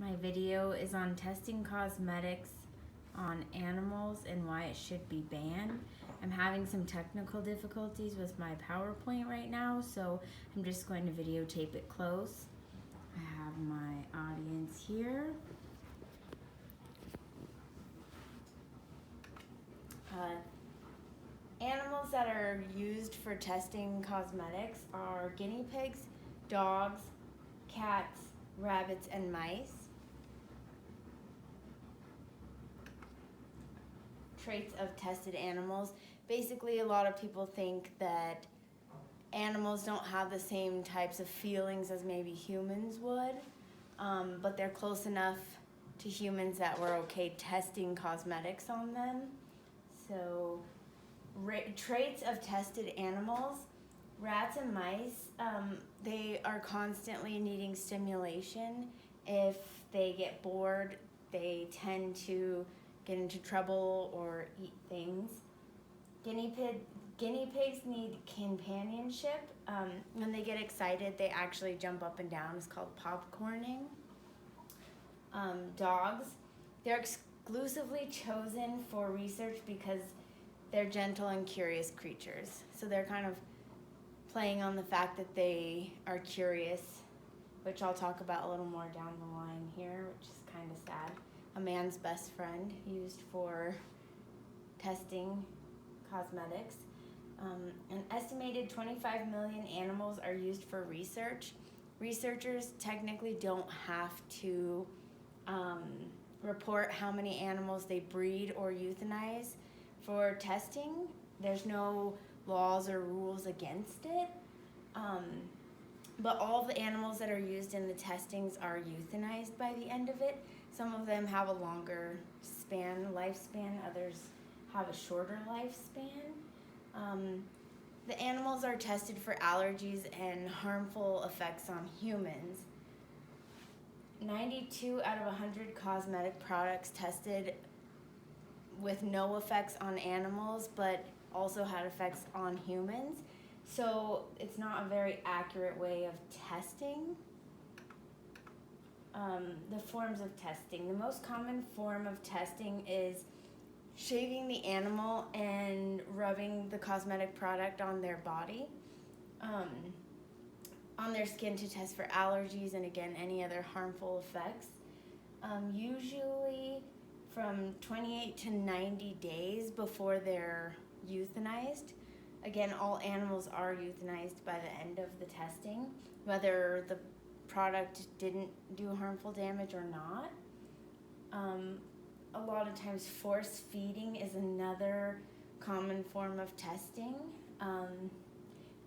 My video is on testing cosmetics on animals and why it should be banned. I'm having some technical difficulties with my PowerPoint right now, so I'm just going to videotape it close. I have my audience here. Animals that are used for testing cosmetics are guinea pigs, dogs, cats, rabbits, and mice. Traits of tested animals. Basically, a lot of people think that animals don't have the same types of feelings as maybe humans would, but they're close enough to humans that we're okay testing cosmetics on them. So, traits of tested animals. Rats and mice, they are constantly needing stimulation. If they get bored, they tend to get into trouble or eat things. Guinea pigs need companionship. When they get excited, they actually jump up and down. It's called popcorning. Dogs, they're exclusively chosen for research because they're gentle and curious creatures. So they're kind of playing on the fact that they are curious, which I'll talk about a little more down the line here, which is kind of sad. A man's best friend, used for testing cosmetics. An estimated 25 million animals are used for research. Researchers technically don't have to report how many animals they breed or euthanize for testing. There's no laws or rules against it. But all of the animals that are used in the testings are euthanized by the end of it. Some of them have a longer lifespan, others have a shorter lifespan. The animals are tested for allergies and harmful effects on humans. 92 out of 100 cosmetic products tested with no effects on animals, but also had effects on humans. So it's not a very accurate way of testing. The forms of testing. The most common form of testing is shaving the animal and rubbing the cosmetic product on their body, on their skin to test for allergies and again any other harmful effects. Usually from 28 to 90 days before they're euthanized. Again, all animals are euthanized by the end of the testing, whether the product didn't do harmful damage or not. A lot of times force feeding is another common form of testing.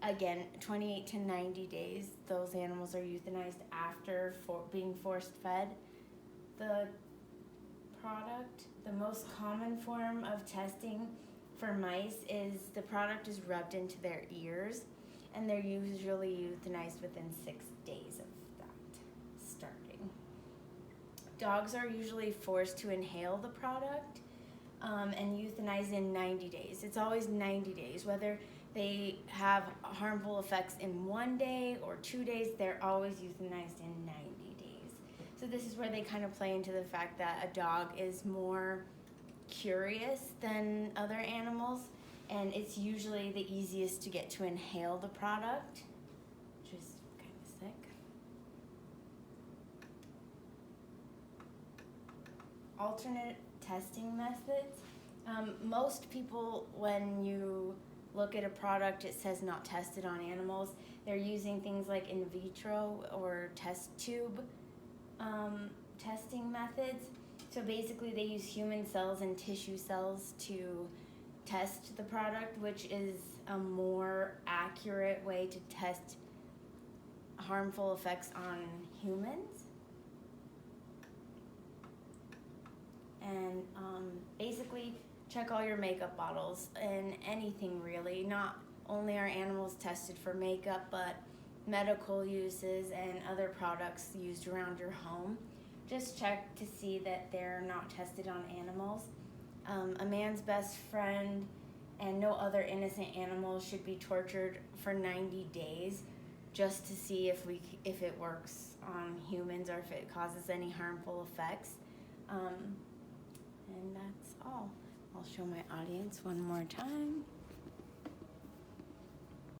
Again, 28 to 90 days, those animals are euthanized after being force fed the product. The most common form of testing for mice is the product is rubbed into their ears, and they're usually euthanized within 6 days of that starting. Dogs are usually forced to inhale the product and euthanized in 90 days. It's always 90 days. Whether they have harmful effects in 1 day or 2 days, they're always euthanized in 90 days. So this is where they kind of play into the fact that a dog is more curious than other animals, and it's usually the easiest to get to inhale the product, which is kind of sick. Alternate testing methods. Most people, when you look at a product, it says not tested on animals. They're using things like in vitro or test tube testing methods. So basically they use human cells and tissue cells to test the product, which is a more accurate way to test harmful effects on humans. And basically check all your makeup bottles and anything really. Not only are animals tested for makeup, but medical uses and other products used around your home. Just check to see that they're not tested on animals. A man's best friend and no other innocent animal should be tortured for 90 days just to see if it works on humans or if it causes any harmful effects. And that's all. I'll show my audience one more time.